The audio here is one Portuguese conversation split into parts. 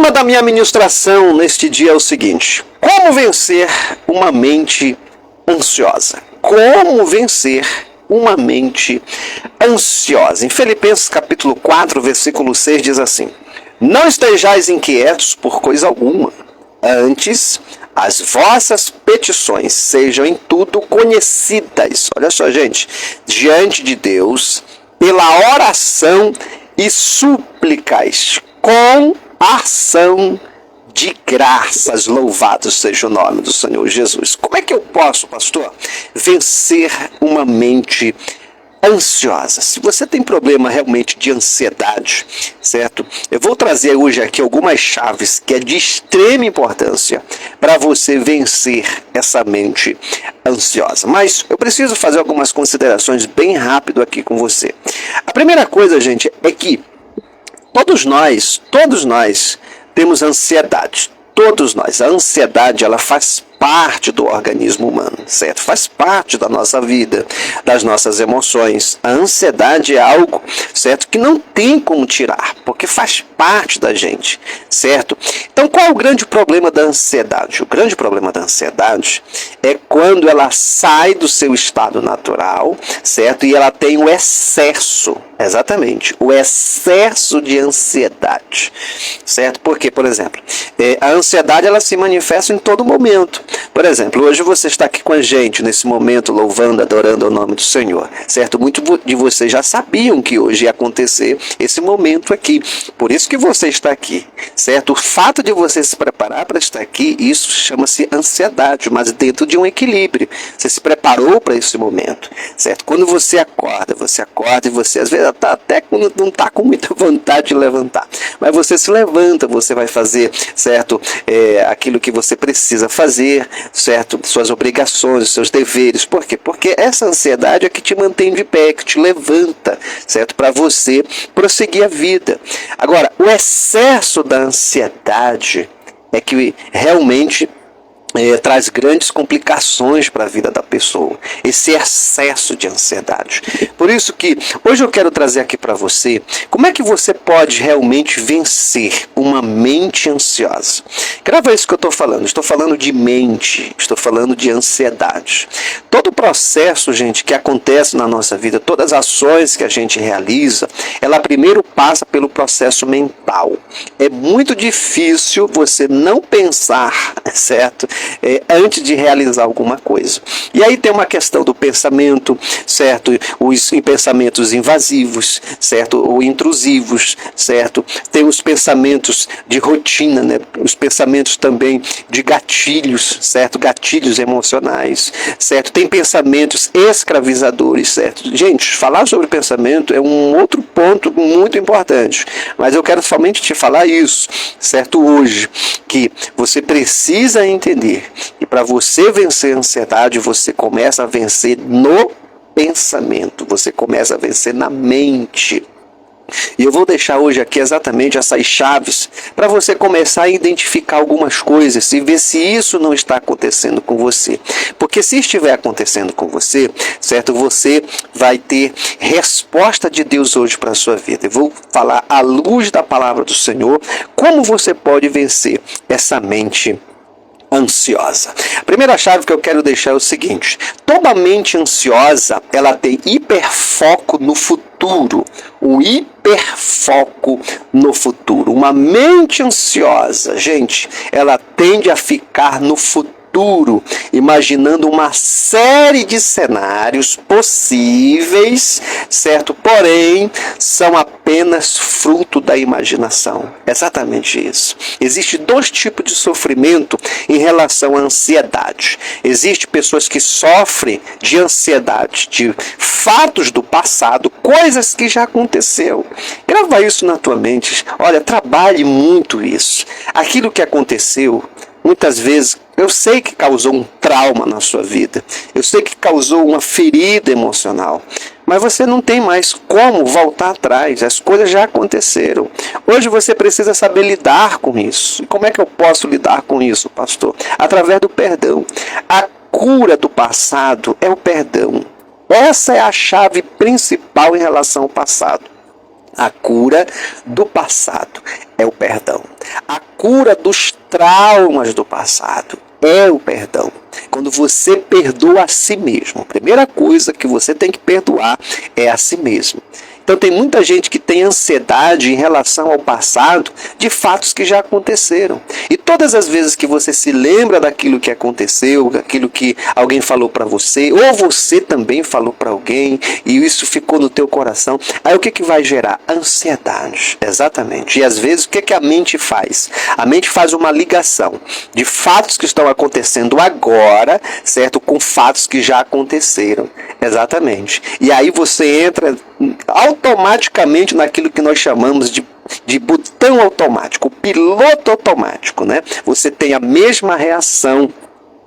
tema da minha ministração neste dia é o seguinte: como vencer uma mente ansiosa? Como vencer uma mente ansiosa? Em Filipenses capítulo 4, versículo 6 diz assim: não estejais inquietos por coisa alguma, antes as vossas petições sejam em tudo conhecidas. Olha só, gente, diante de Deus, pela oração e súplicas, com ação de graças. Louvado seja o nome do Senhor Jesus. Como é que eu posso, pastor, vencer uma mente ansiosa? Se você tem problema realmente de ansiedade, certo? Eu vou trazer hoje aqui algumas chaves que é de extrema importância para você vencer essa mente ansiosa. Mas eu preciso fazer algumas considerações bem rápido aqui com você. A primeira coisa, gente, é que todos nós temos ansiedade. Todos nós. A ansiedade, ela faz parte do organismo humano, certo? Faz parte da nossa vida, das nossas emoções. A ansiedade é algo, certo, que não tem como tirar, porque faz parte da gente, certo? Então, qual é o grande problema da ansiedade? O grande problema da ansiedade é quando ela sai do seu estado natural, certo? E ela tem o excesso, exatamente, o excesso de ansiedade, certo? Porque, por exemplo, a ansiedade, ela se manifesta em todo momento. Por exemplo, hoje você está aqui com a gente nesse momento, louvando, adorando o nome do Senhor, certo? Muitos de vocês já sabiam que hoje ia acontecer esse momento aqui, por isso que você está aqui, certo? O fato de você se preparar para estar aqui, isso chama-se ansiedade, mas dentro de um equilíbrio. Você se preparou para esse momento, certo? Quando você acorda e você às vezes até não está com muita vontade de levantar, mas você se levanta, você vai fazer, certo? Aquilo que você precisa fazer, certo? Suas obrigações, seus deveres. Por quê? Porque essa ansiedade é que te mantém de pé, que te levanta, certo? Para você prosseguir a vida. Agora, o excesso da ansiedade é que realmente traz grandes complicações para a vida da pessoa, esse excesso de ansiedade. Por isso que hoje eu quero trazer aqui para você como é que você pode realmente vencer uma mente ansiosa. Grava isso que eu estou falando de mente, estou falando de ansiedade. Todo o processo, gente, que acontece na nossa vida, todas as ações que a gente realiza, ela primeiro passa pelo processo mental. É muito difícil você não pensar, certo? Antes de realizar alguma coisa. E aí tem uma questão do pensamento, certo? Os pensamentos invasivos, certo? Ou intrusivos, certo? Tem os pensamentos de rotina, né? Os pensamentos também de gatilhos, certo? Gatilhos emocionais, certo? Tem pensamentos escravizadores, certo? Gente, falar sobre pensamento é um outro ponto muito importante, mas eu quero somente te falar isso, certo? Hoje, que você precisa entender e para você vencer a ansiedade, você começa a vencer no pensamento, você começa a vencer na mente. E eu vou deixar hoje aqui exatamente essas chaves para você começar a identificar algumas coisas e ver se isso não está acontecendo com você. Porque se estiver acontecendo com você, certo? Você vai ter resposta de Deus hoje para a sua vida. Eu vou falar à luz da palavra do Senhor como você pode vencer essa mente ansiosa. A primeira chave que eu quero deixar é o seguinte: toda mente ansiosa, ela tem hiperfoco no futuro. O hiperfoco no futuro. Uma mente ansiosa, gente, ela tende a ficar no futuro, imaginando uma série de cenários possíveis, certo? Porém, são apenas fruto da imaginação. Exatamente isso. Existem dois tipos de sofrimento em relação à ansiedade. Existem pessoas que sofrem de ansiedade, de fatos do passado, coisas que já aconteceu. Grava isso na tua mente. Olha, trabalhe muito isso. Aquilo que aconteceu, muitas vezes, eu sei que causou um trauma na sua vida. Eu sei que causou uma ferida emocional. Mas você não tem mais como voltar atrás. As coisas já aconteceram. Hoje você precisa saber lidar com isso. E como é que eu posso lidar com isso, pastor? Através do perdão. A cura do passado é o perdão. Essa é a chave principal em relação ao passado. A cura do passado é o perdão. A cura dos traumas do passado é o perdão. Quando você perdoa a si mesmo, a primeira coisa que você tem que perdoar é a si mesmo. Então tem muita gente que tem ansiedade em relação ao passado de fatos que já aconteceram. E todas as vezes que você se lembra daquilo que aconteceu, daquilo que alguém falou para você, ou você também falou para alguém, e isso ficou no teu coração, aí o que vai gerar? Ansiedade, exatamente. E às vezes o que a mente faz? A mente faz uma ligação de fatos que estão acontecendo agora, certo? Com fatos que já aconteceram, exatamente. E aí você entra automaticamente naquilo que nós chamamos de botão automático, piloto automático, né? Você tem a mesma reação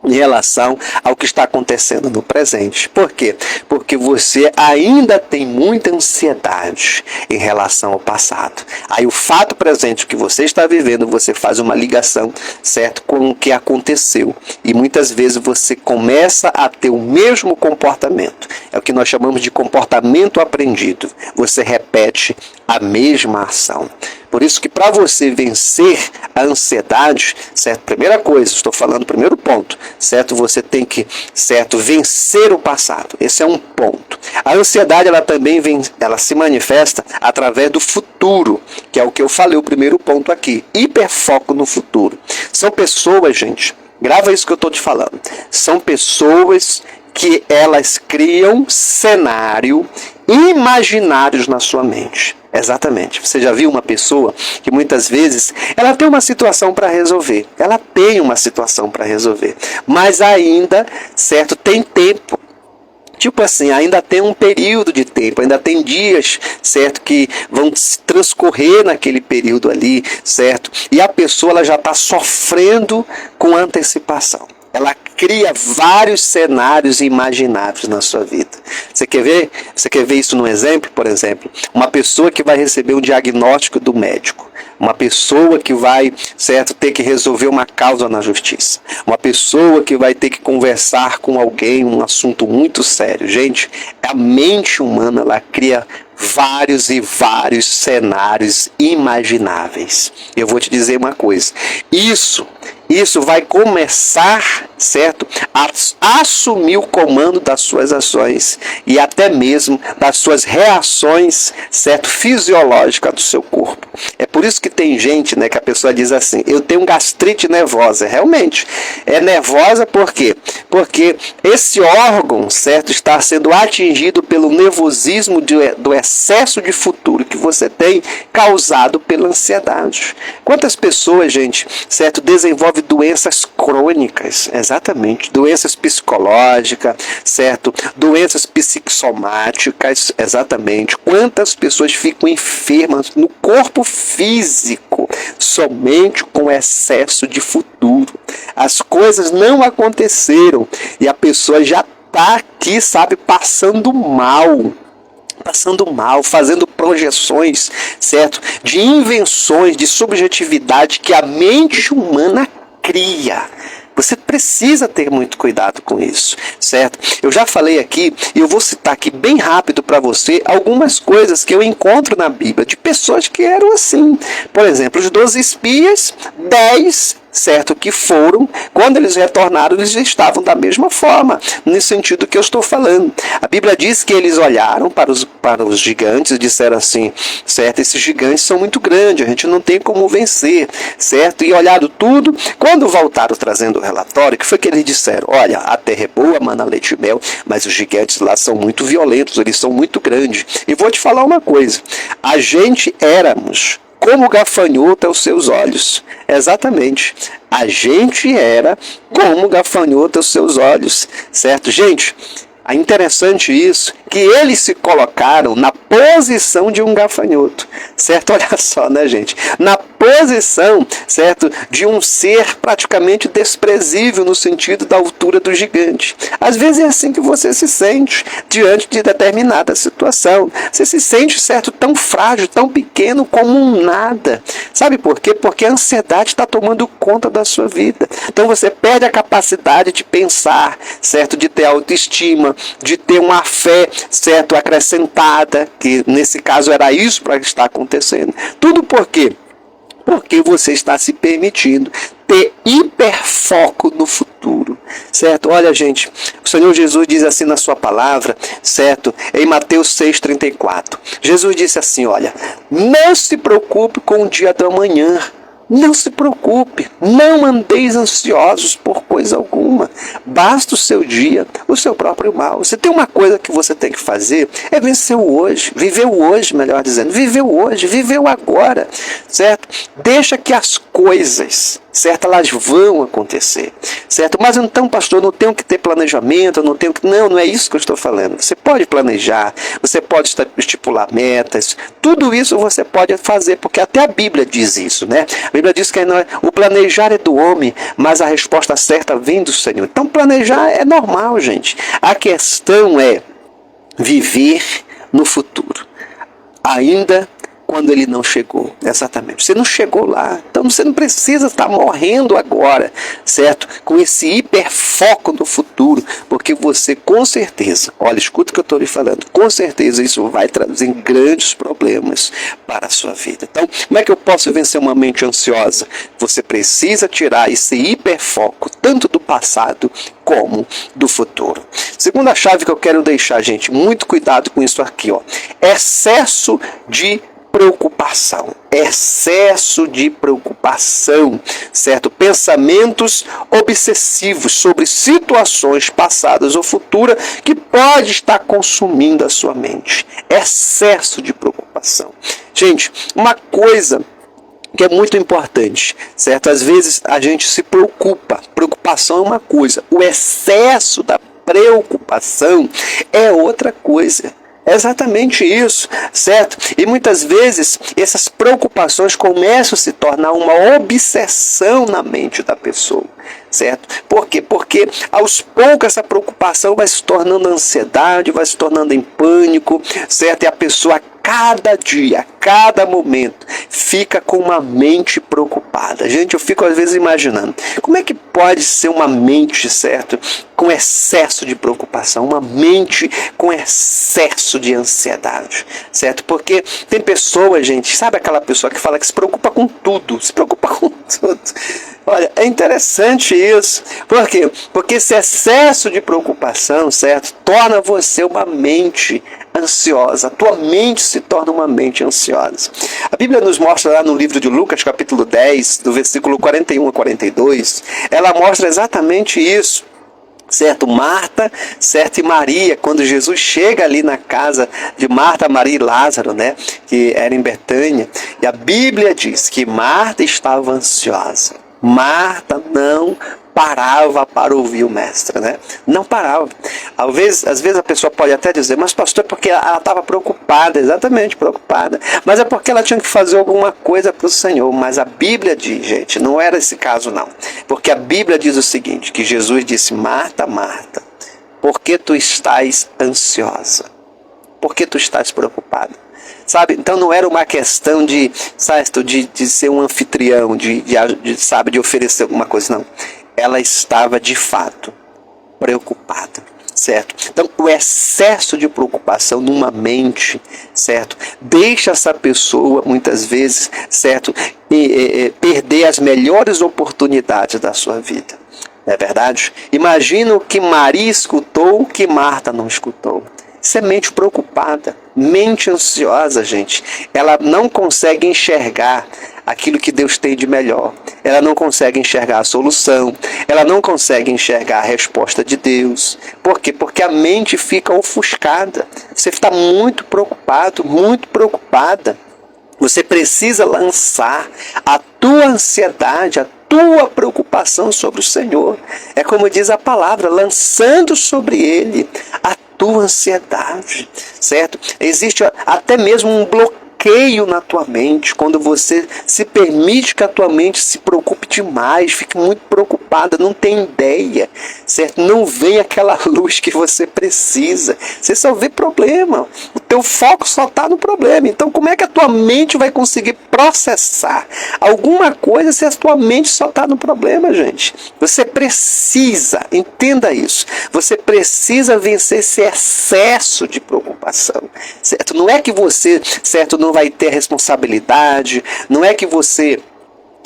em relação ao que está acontecendo no presente. Por quê? Porque você ainda tem muita ansiedade em relação ao passado. Aí o fato presente que você está vivendo, você faz uma ligação, certo, com o que aconteceu. E muitas vezes você começa a ter o mesmo comportamento. É o que nós chamamos de comportamento aprendido. Você repete a mesma ação. Por isso que para você vencer a ansiedade, certo? Primeira coisa, estou falando primeiro ponto, certo? Você tem que, certo, vencer o passado. Esse é um ponto. A ansiedade, ela também ela se manifesta através do futuro, que é o que eu falei, o primeiro ponto aqui. Hiperfoco no futuro. São pessoas, gente, grava isso que eu estou te falando. São pessoas que elas criam cenário imaginários na sua mente. Exatamente. Você já viu uma pessoa que muitas vezes ela tem uma situação para resolver. Ela tem uma situação para resolver. Mas ainda, certo, tem tempo. Tipo assim, ainda tem um período de tempo, ainda tem dias, certo, que vão transcorrer naquele período ali, certo? E a pessoa ela já está sofrendo com antecipação. Ela cria vários cenários imaginários na sua vida. Você quer ver? Você quer ver isso num exemplo? Por exemplo, uma pessoa que vai receber um diagnóstico do médico. Uma pessoa que vai, certo, ter que resolver uma causa na justiça. Uma pessoa que vai ter que conversar com alguém, um assunto muito sério. Gente, a mente humana, ela cria vários e vários cenários imagináveis. Eu vou te dizer uma coisa. Isso vai começar, certo, a assumir o comando das suas ações e até mesmo das suas reações, certo, fisiológicas do seu corpo. É por isso que tem gente, né, que a pessoa diz assim, eu tenho gastrite nervosa. Realmente, é nervosa por quê? Porque esse órgão, certo, está sendo atingido pelo nervosismo do excesso de futuro que você tem causado pela ansiedade. Quantas pessoas, gente, certo, desenvolvem doenças crônicas, exatamente, doenças psicológicas, certo, doenças psicossomáticas, exatamente. Quantas pessoas ficam enfermas no corpo físico somente com excesso de futuro. As coisas não aconteceram e a pessoa já está aqui, sabe, passando mal, fazendo projeções, certo, de invenções, de subjetividade que a mente humana cria. Você precisa ter muito cuidado com isso, certo? Eu já falei aqui, e eu vou citar aqui bem rápido para você algumas coisas que eu encontro na Bíblia de pessoas que eram assim. Por exemplo, os 12 espias, 10, certo, que foram, quando eles retornaram, eles estavam da mesma forma, nesse sentido que eu estou falando. A Bíblia diz que eles olharam para os gigantes e disseram assim, certo, esses gigantes são muito grandes, a gente não tem como vencer, certo? E olhado tudo, quando voltaram trazendo o relatório, que foi que eles disseram? Olha, a terra é boa, mana leite e mel, mas os gigantes lá são muito violentos, eles são muito grandes. E vou te falar uma coisa, a gente éramos como gafanhoto aos seus olhos. Exatamente. A gente era como gafanhoto aos seus olhos. Certo, gente? É interessante isso, que eles se colocaram na posição de um gafanhoto. Certo? Olha só, né, gente? Na posição, certo, de um ser praticamente desprezível no sentido da altura do gigante. Às vezes é assim que você se sente diante de determinada situação. Você se sente, certo, tão frágil, tão pequeno como um nada. Sabe por quê? Porque a ansiedade está tomando conta da sua vida. Então você perde a capacidade de pensar, certo, de ter autoestima, de ter uma fé, certo, acrescentada, que nesse caso era isso para estar acontecendo. Tudo por quê? Porque você está se permitindo ter hiperfoco no futuro, certo? Olha, gente, o Senhor Jesus diz assim na sua palavra, certo? Em Mateus 6,34. Jesus disse assim, olha, não se preocupe com o dia da manhã. Não se preocupe, não andeis ansiosos por coisa alguma. Basta o seu dia, o seu próprio mal. Você tem uma coisa que você tem que fazer, é vencer o hoje, viver o hoje, melhor dizendo. Viver o hoje, viver o agora, certo? Deixa que as coisas, certo, elas vão acontecer, certo? Mas então, pastor, eu não tenho que ter planejamento, eu não tenho que... Não é isso que eu estou falando. Você pode planejar, você pode estipular metas, tudo isso você pode fazer, porque até a Bíblia diz isso, né? A Bíblia diz que o planejar é do homem, mas a resposta certa vem do Senhor. Então planejar é normal, gente. A questão é viver no futuro, ainda quando ele não chegou. Exatamente. Você não chegou lá. Então você não precisa estar morrendo agora, certo? Com esse hiperfoco no futuro, porque você com certeza, olha, escuta o que eu estou lhe falando, com certeza isso vai trazer grandes problemas para a sua vida. Então, como é que eu posso vencer uma mente ansiosa? Você precisa tirar esse hiperfoco, tanto do passado como do futuro. Segunda chave que eu quero deixar, gente, muito cuidado com isso aqui, ó. Excesso de preocupação, excesso de preocupação, certo? Pensamentos obsessivos sobre situações passadas ou futuras que pode estar consumindo a sua mente. Excesso de preocupação. Gente, uma coisa que é muito importante, certo? Às vezes a gente se preocupa. Preocupação é uma coisa, o excesso da preocupação é outra coisa. É exatamente isso, certo? E muitas vezes essas preocupações começam a se tornar uma obsessão na mente da pessoa, certo? Por quê? Porque aos poucos essa preocupação vai se tornando ansiedade, vai se tornando em pânico, certo? E a pessoa cada dia, a cada momento, fica com uma mente preocupada. Gente, eu fico às vezes imaginando, como é que pode ser uma mente, certo, com excesso de preocupação, uma mente com excesso de ansiedade, certo? Porque tem pessoas, gente, sabe aquela pessoa que fala que se preocupa com tudo, se preocupa com tudo. Olha, é interessante isso. Por quê? Porque esse excesso de preocupação, certo, torna você uma mente ansiosa. A tua mente se torna uma mente ansiosa. A Bíblia nos mostra lá no livro de Lucas, capítulo 10, do versículo 41 a 42, ela mostra exatamente isso. Certo, Marta, certo, e Maria, quando Jesus chega ali na casa de Marta, Maria e Lázaro, né, que era em Betânia, e a Bíblia diz que Marta estava ansiosa. Marta não parava para ouvir o mestre, né? Não parava. Às vezes a pessoa pode até dizer, mas pastor, é porque ela estava preocupada, exatamente, preocupada. Mas é porque ela tinha que fazer alguma coisa para o Senhor. Mas a Bíblia diz, gente, não era esse caso não. Porque a Bíblia diz o seguinte, que Jesus disse, Marta, Marta, por que tu estás ansiosa? Por que tu estás preocupada? Sabe? Então não era uma questão de ser um anfitrião, de oferecer alguma coisa, não. Ela estava de fato preocupada, certo? Então o excesso de preocupação numa mente, certo, deixa essa pessoa muitas vezes, certo, perder as melhores oportunidades da sua vida. Não é verdade? Imagina o que Maria escutou, o que Marta não escutou. Isso é mente preocupada, mente ansiosa, gente. Ela não consegue enxergar aquilo que Deus tem de melhor. Ela não consegue enxergar a solução. Ela não consegue enxergar a resposta de Deus. Por quê? Porque a mente fica ofuscada. Você está muito preocupado, muito preocupada. Você precisa lançar a tua ansiedade, a tua preocupação sobre o Senhor. É como diz a palavra, lançando sobre Ele a tua ansiedade, certo? Existe até mesmo um bloqueio bloqueio na tua mente, quando você se permite que a tua mente se preocupe demais, fique muito preocupada, não tem ideia, certo? Não vem aquela luz que você precisa. Você só vê problema. O teu foco só está no problema. Então, como é que a tua mente vai conseguir processar alguma coisa se a tua mente só está no problema, gente? Você precisa, entenda isso, você precisa vencer esse excesso de preocupação, certo? Não é que você, certo, não vai ter responsabilidade, não é que você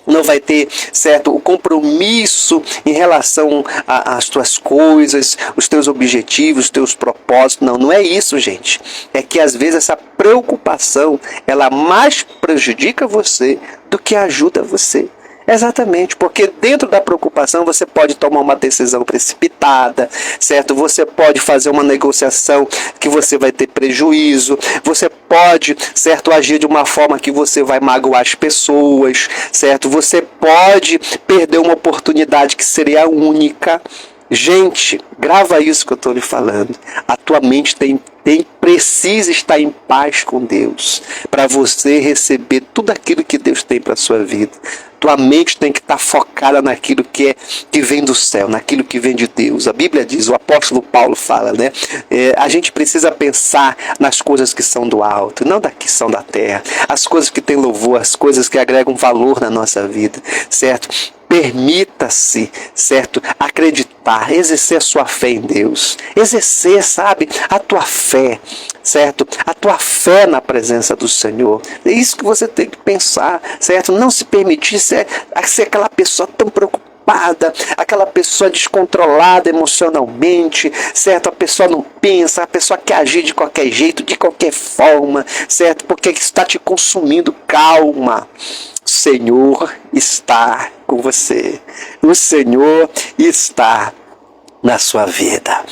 não vai ter, certo, o compromisso em relação às tuas coisas, os teus objetivos, os teus propósitos. Não é isso, gente. É que às vezes essa preocupação, ela mais prejudica você do que ajuda você. Exatamente, porque dentro da preocupação você pode tomar uma decisão precipitada, certo? Você pode fazer uma negociação que você vai ter prejuízo, você pode, certo, agir de uma forma que você vai magoar as pessoas, certo? Você pode perder uma oportunidade que seria única. Gente, grava isso que eu estou lhe falando. A tua mente precisa estar em paz com Deus para você receber tudo aquilo que Deus tem para a sua vida. Tua mente tem que estar focada naquilo que vem do céu, naquilo que vem de Deus. A Bíblia diz, o apóstolo Paulo fala, né? A gente precisa pensar nas coisas que são do alto, não das que são da terra. As coisas que têm louvor, as coisas que agregam valor na nossa vida, certo? Permita-se, certo, acreditar, exercer a sua fé em Deus, exercer, sabe, a tua fé, certo, a tua fé na presença do Senhor. É isso que você tem que pensar, certo, não se permitir ser aquela pessoa tão preocupada, aquela pessoa descontrolada emocionalmente, certo, a pessoa não pensa, a pessoa quer agir de qualquer jeito, de qualquer forma, certo, porque isso está te consumindo. Calma. O Senhor está com você. O Senhor está na sua vida.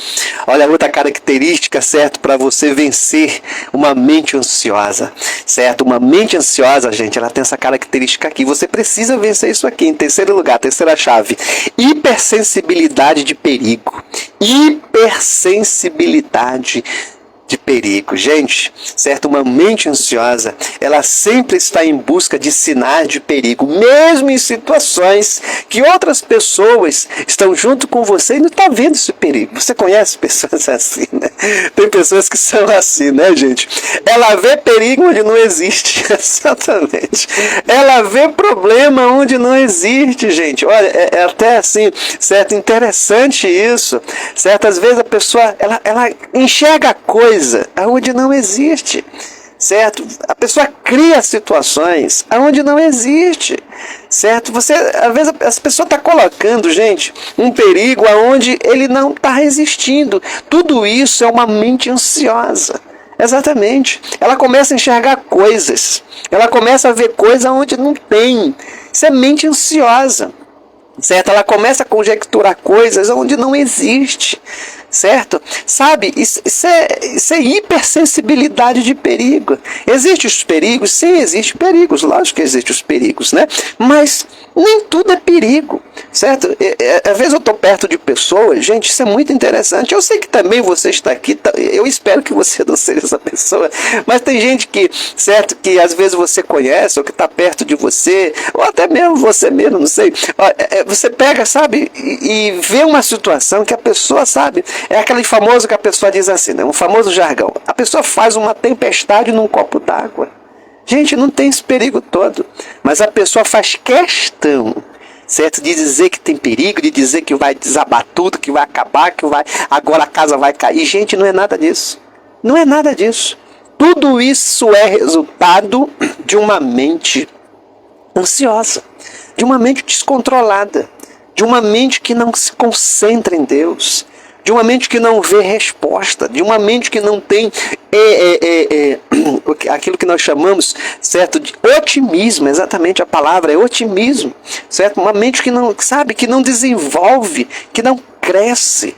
Olha, outra característica, certo, para você vencer uma mente ansiosa, certo? Uma mente ansiosa, gente, ela tem essa característica aqui. Você precisa vencer isso aqui. Em terceiro lugar, terceira chave: hipersensibilidade de perigo. Hipersensibilidade de perigo. Gente, certo? Uma mente ansiosa, ela sempre está em busca de sinais de perigo, mesmo em situações que outras pessoas estão junto com você e não estão vendo esse perigo. Você conhece pessoas assim, né? Tem pessoas que são assim, né, gente? Ela vê perigo onde não existe. Exatamente. Ela vê problema onde não existe, gente. Olha, é até assim, certo? Interessante isso, certo? Às vezes a pessoa, ela enxerga coisas aonde não existe, certo? A pessoa cria situações aonde não existe, certo? Você, às vezes, essa pessoa está colocando, gente, um perigo aonde ele não está existindo. Tudo isso é uma mente ansiosa. Exatamente. Ela começa a enxergar coisas, ela começa a ver coisas onde não tem. Isso é mente ansiosa, certo? Ela começa a conjecturar coisas onde não existe, certo? Sabe, isso é hipersensibilidade de perigo. Existem os perigos? Sim, existem perigos, lógico que existem os perigos, né? Mas nem tudo é perigo, certo? Às vezes eu estou perto de pessoas, gente, isso é muito interessante. Eu sei que também você está aqui, eu espero que você não seja essa pessoa, mas tem gente que, certo, que às vezes você conhece, ou que está perto de você, ou até mesmo você mesmo, não sei. Você pega, sabe, e vê uma situação que a pessoa, sabe, é aquele famoso que a pessoa diz assim, né? Um famoso jargão. A pessoa faz uma tempestade num copo d'água. Gente, não tem esse perigo todo. Mas a pessoa faz questão, certo, de dizer que tem perigo, de dizer que vai desabar tudo, que vai acabar, agora a casa vai cair. Gente, não é nada disso. Não é nada disso. Tudo isso é resultado de uma mente ansiosa, de uma mente descontrolada, de uma mente que não se concentra em Deus, de uma mente que não vê resposta, de uma mente que não tem aquilo que nós chamamos, certo, de otimismo. Exatamente, a palavra é otimismo, certo? Uma mente que não, sabe, que não desenvolve, que não cresce.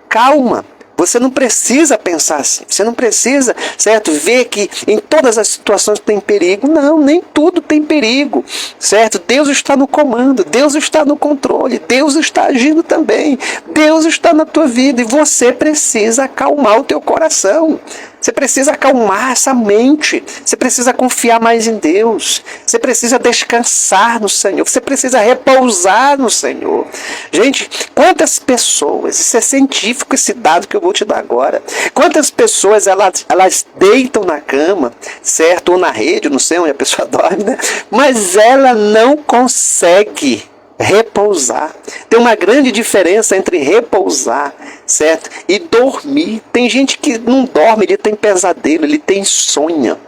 Calma. Você não precisa pensar assim. Você não precisa, certo, ver que em todas as situações tem perigo. Não, nem tudo tem perigo, certo? Deus está no comando, Deus está no controle, Deus está agindo também. Deus está na tua vida e você precisa acalmar o teu coração. Você precisa acalmar essa mente. Você precisa confiar mais em Deus. Você precisa descansar no Senhor. Você precisa repousar no Senhor. Gente, quantas pessoas, isso é científico esse dado que eu vou te dar agora. Quantas pessoas elas deitam na cama, certo? Ou na rede, não sei onde a pessoa dorme, né? Mas ela não consegue repousar. Tem uma grande diferença entre repousar, certo? E dormir. Tem gente que não dorme, ele tem pesadelo, ele tem insônia.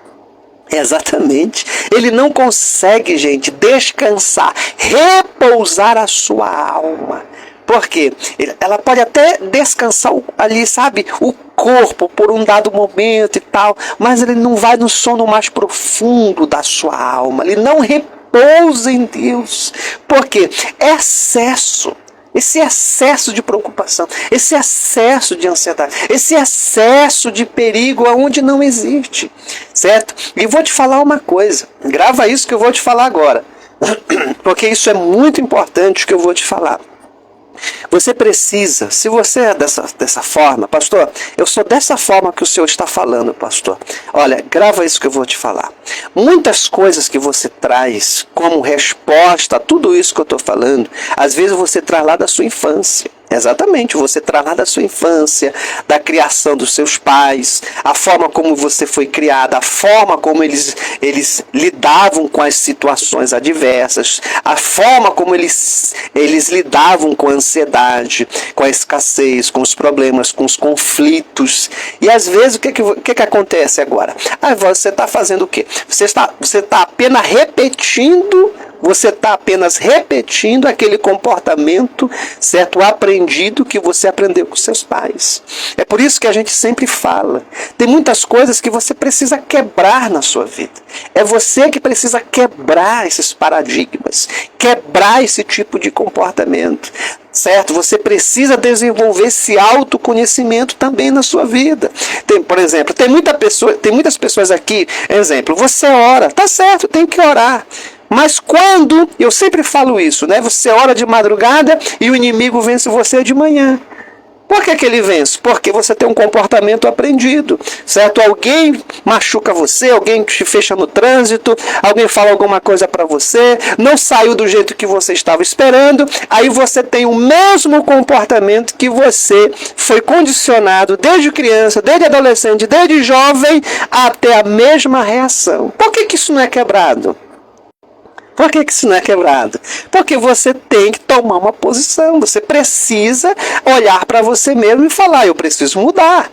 Exatamente. Ele não consegue, gente, descansar, repousar a sua alma. Por quê? Ela pode até descansar ali, sabe, o corpo por um dado momento e tal, mas ele não vai no sono mais profundo da sua alma. Ele não repousa em Deus. Por quê? É excesso. Esse excesso de preocupação, esse excesso de ansiedade, esse excesso de perigo aonde não existe, certo? E vou te falar uma coisa, grava isso que eu vou te falar agora, porque isso é muito importante que eu vou te falar. Você precisa, se você é dessa forma, pastor, eu sou dessa forma que o Senhor está falando, pastor. Olha, grava isso que eu vou te falar. Muitas coisas que você traz como resposta a tudo isso que eu estou falando, às vezes você traz lá da sua infância. Exatamente, você traz lá da sua infância, da criação dos seus pais, a forma como você foi criada, a forma como eles lidavam com as situações adversas, a forma como eles lidavam com a ansiedade, com a escassez, com os problemas, com os conflitos. E às vezes o que acontece agora? Você está fazendo o quê? Você está apenas repetindo. Você está apenas repetindo aquele comportamento, certo? Aprendido que você aprendeu com seus pais. É por isso que a gente sempre fala. Tem muitas coisas que você precisa quebrar na sua vida. É você que precisa quebrar esses paradigmas, quebrar esse tipo de comportamento. Certo? Você precisa desenvolver esse autoconhecimento também na sua vida. Por exemplo, tem muitas pessoas aqui, exemplo, você ora, tá certo, tem que orar. Mas quando, eu sempre falo isso, né? Você ora de madrugada e o inimigo vence você de manhã. Por que ele vence? Porque você tem um comportamento aprendido, certo? Alguém machuca você, alguém te fecha no trânsito, alguém fala alguma coisa para você, não saiu do jeito que você estava esperando, aí você tem o mesmo comportamento que você foi condicionado desde criança, desde adolescente, desde jovem, até a mesma reação. Por que isso não é quebrado? Por que isso não é quebrado? Porque você tem que tomar uma posição. Você precisa olhar para você mesmo e falar, eu preciso mudar.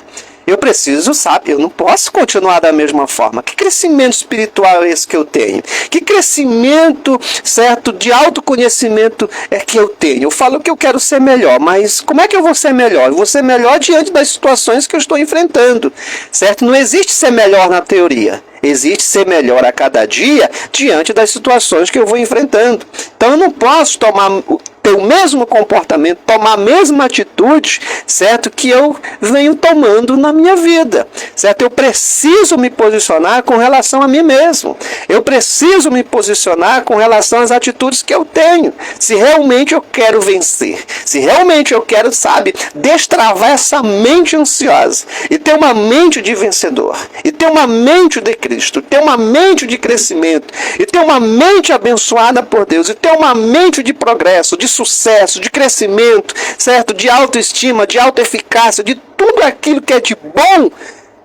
Eu preciso, sabe, eu não posso continuar da mesma forma. Que crescimento espiritual é esse que eu tenho? Que crescimento, certo, de autoconhecimento é que eu tenho? Eu falo que eu quero ser melhor, mas como é que eu vou ser melhor? Eu vou ser melhor diante das situações que eu estou enfrentando, certo? Não existe ser melhor na teoria. Existe ser melhor a cada dia diante das situações que eu vou enfrentando. Então eu não posso ter o mesmo comportamento, tomar a mesma atitude, certo, que eu venho tomando na minha vida, certo? Eu preciso me posicionar com relação a mim mesmo. Eu preciso me posicionar com relação às atitudes que eu tenho. Se realmente eu quero vencer, se realmente eu quero, sabe, destravar essa mente ansiosa e ter uma mente de vencedor, e ter uma mente de Cristo, ter uma mente de crescimento, e ter uma mente abençoada por Deus, e ter uma mente de progresso, de sucesso, de crescimento, certo? De autoestima, de autoeficácia, de tudo aquilo que é de bom.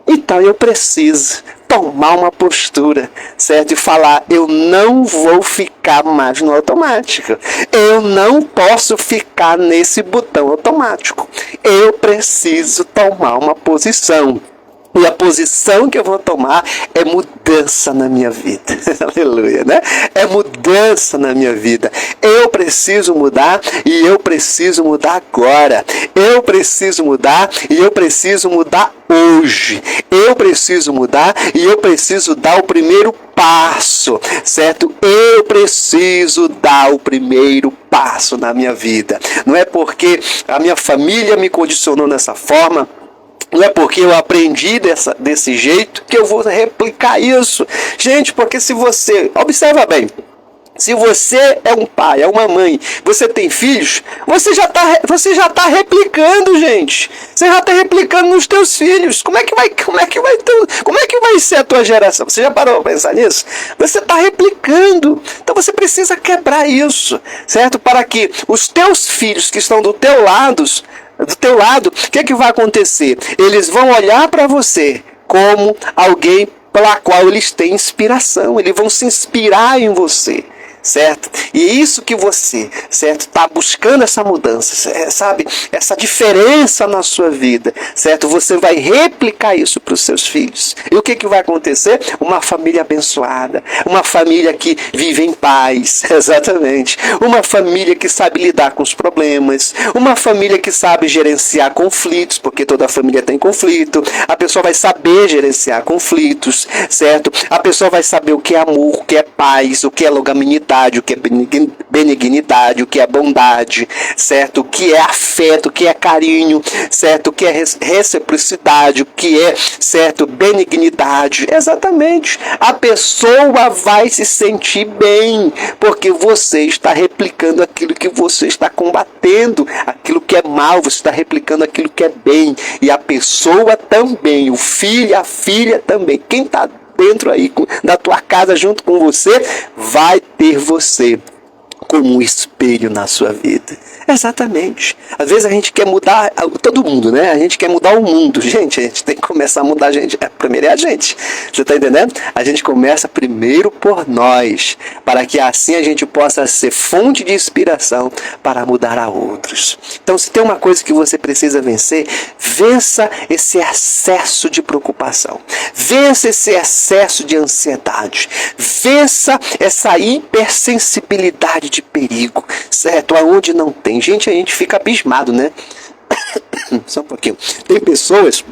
Então eu preciso tomar uma postura, certo? E falar, eu não vou ficar mais no automático. Eu não posso ficar nesse botão automático. Eu preciso tomar uma posição. E a posição que eu vou tomar é mudança na minha vida. Aleluia, né? É mudança na minha vida. Eu preciso mudar e eu preciso mudar agora. Eu preciso mudar e eu preciso mudar hoje. Eu preciso mudar e eu preciso dar o primeiro passo, certo? Eu preciso dar o primeiro passo na minha vida. Não é porque a minha família me condicionou dessa forma, não é porque eu aprendi desse jeito que eu vou replicar isso. Gente, porque se você... Observa bem. Se você é um pai, é uma mãe, você tem filhos, você já tá replicando, gente. Você já está replicando nos teus filhos. Como é que vai ser a tua geração? Você já parou para pensar nisso? Você está replicando. Então você precisa quebrar isso, certo? Para que os teus filhos que estão do teu lado, o que vai acontecer? Eles vão olhar para você como alguém pela qual eles têm inspiração. Eles vão se inspirar em você. Certo? E é isso que você, certo, está buscando essa mudança, sabe? Essa diferença na sua vida, certo? Você vai replicar isso para os seus filhos. E o que vai acontecer? Uma família abençoada, uma família que vive em paz, exatamente. Uma família que sabe lidar com os problemas, uma família que sabe gerenciar conflitos, porque toda família tem conflito. A pessoa vai saber gerenciar conflitos, certo? A pessoa vai saber o que é amor, o que é paz, o que é longanimidade, o que é benignidade, o que é bondade, certo? O que é afeto, o que é carinho, certo? O que é reciprocidade, o que é, certo, benignidade. Exatamente. A pessoa vai se sentir bem, porque você está replicando aquilo que você está combatendo, aquilo que é mal, você está replicando aquilo que é bem. E a pessoa também, o filho, a filha também, quem está dentro aí da tua casa junto com você, vai ter você como um espelho na sua vida. Exatamente. Às vezes a gente quer mudar todo mundo, né? A gente quer mudar o mundo. Gente, a gente tem que começar a mudar a gente. Primeiro é a gente. Você está entendendo? A gente começa primeiro por nós, para que assim a gente possa ser fonte de inspiração para mudar a outros. Então, se tem uma coisa que você precisa vencer, vença esse excesso de preocupação. Vença esse excesso de ansiedade. Vença essa hipersensibilidade de perigo, certo? Aonde não tem. Gente, a gente fica abismado, né? Só um pouquinho. Tem pessoas,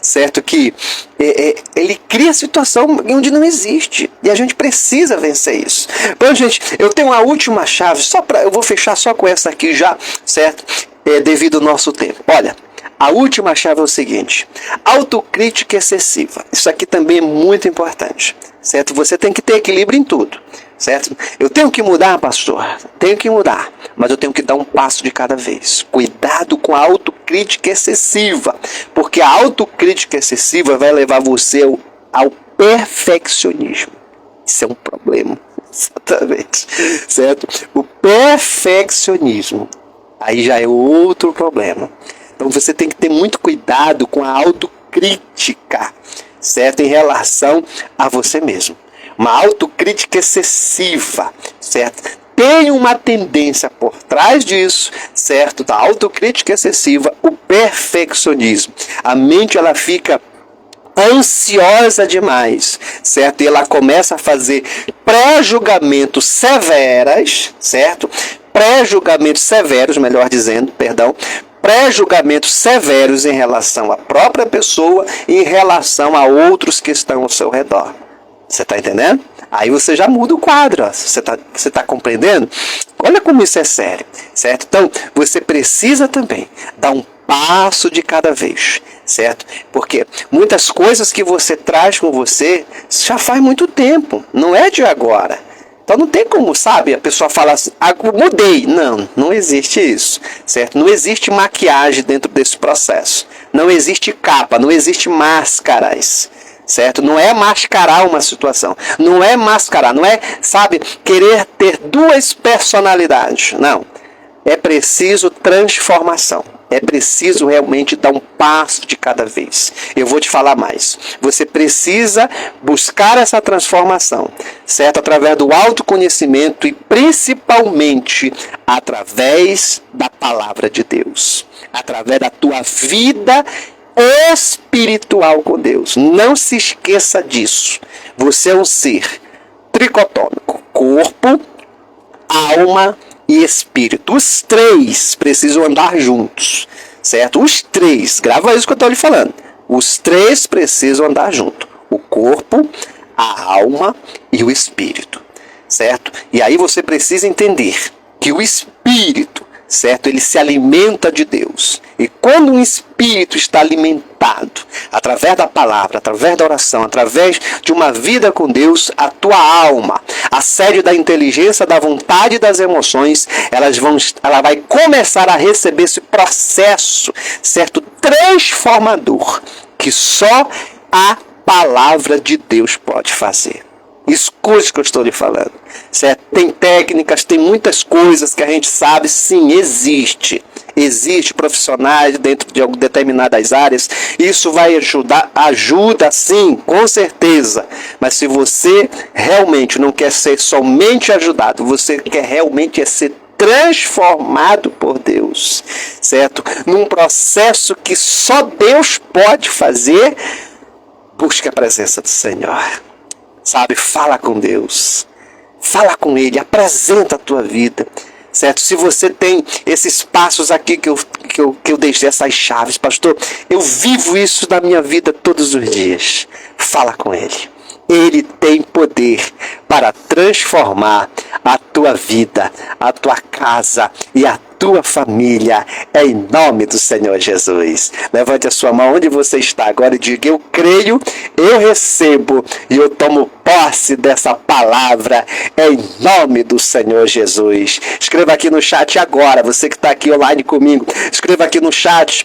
certo, que ele cria situação onde não existe. E a gente precisa vencer isso. Bom, gente, eu tenho uma última chave, eu vou fechar só com essa aqui já, certo? Devido ao nosso tempo. Olha, a última chave é o seguinte: autocrítica excessiva. Isso aqui também é muito importante, certo? Você tem que ter equilíbrio em tudo, certo? Eu tenho que mudar, pastor? Tenho que mudar, mas eu tenho que dar um passo de cada vez. Cuidado com a autocrítica excessiva, porque a autocrítica excessiva vai levar você ao perfeccionismo. Isso é um problema, exatamente, certo? O perfeccionismo, aí já é outro problema. Então você tem que ter muito cuidado com a autocrítica, certo? Em relação a você mesmo. Uma autocrítica excessiva, certo? Tem uma tendência por trás disso, certo? Da autocrítica excessiva, o perfeccionismo. A mente, ela fica ansiosa demais, certo? E ela começa a fazer pré-julgamentos severos, certo? Pré-julgamentos severos, melhor dizendo, perdão. Pré-julgamentos severos em relação à própria pessoa e em relação a outros que estão ao seu redor. Você está entendendo? Aí você já muda o quadro. Ó. Você tá compreendendo? Olha como isso é sério, certo? Então, você precisa também dar um passo de cada vez, certo? Porque muitas coisas que você traz com você já faz muito tempo, não é de agora. Então não tem como, sabe, a pessoa falar assim, mudei. Não existe isso, certo? Não existe maquiagem dentro desse processo. Não existe capa, não existe máscaras, certo? Não é mascarar uma situação. Não é mascarar, não é, sabe, querer ter duas personalidades. Não. É preciso transformação. É preciso realmente dar um passo de cada vez. Eu vou te falar mais. Você precisa buscar essa transformação, certo? Através do autoconhecimento e principalmente através da palavra de Deus. Através da tua vida espiritual com Deus. Não se esqueça disso. Você é um ser tricotômico. Corpo, alma e espírito. Os três precisam andar juntos, certo? Os três, grava isso que eu estou lhe falando. Os três precisam andar junto. O corpo, a alma e o espírito, certo? E aí você precisa entender que o espírito, certo? Ele se alimenta de Deus. E quando um espírito está alimentado, através da palavra, através da oração, através de uma vida com Deus, a tua alma, a sede da inteligência, da vontade e das emoções, ela vai começar a receber esse processo, certo? Transformador, que só a palavra de Deus pode fazer. Escute o que eu estou lhe falando, certo? Tem técnicas, tem muitas coisas que a gente sabe, sim, existe profissionais dentro de determinadas áreas, isso vai ajuda sim, com certeza, mas se você realmente não quer ser somente ajudado, você quer realmente ser transformado por Deus, certo? Num processo que só Deus pode fazer, busque a presença do Senhor. Sabe, fala com Deus, fala com Ele, apresenta a tua vida, certo? Se você tem esses passos aqui que eu deixei, essas chaves, pastor, eu vivo isso na minha vida todos os dias, fala com Ele. Ele tem poder para transformar a tua vida, a tua casa e a tua família, em nome do Senhor Jesus. Levante a sua mão onde você está agora e diga: eu creio, eu recebo e eu tomo posse dessa palavra em nome do Senhor Jesus. Escreva aqui no chat agora, você que está aqui online comigo, escreva aqui no chat.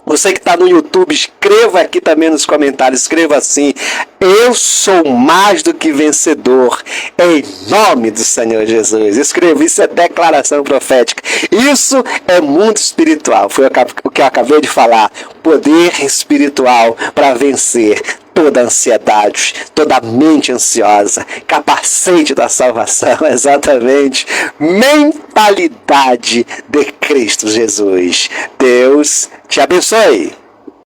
Você que está no YouTube, escreva aqui também nos comentários, escreva assim: eu sou mais do que vencedor, em nome do Senhor Jesus. Escreva, isso é declaração profética. Isso é mundo espiritual, foi o que eu acabei de falar. Poder espiritual para vencer toda ansiedade, toda mente ansiosa, capacete da salvação, exatamente, mentalidade de Cristo Jesus. Deus te abençoe.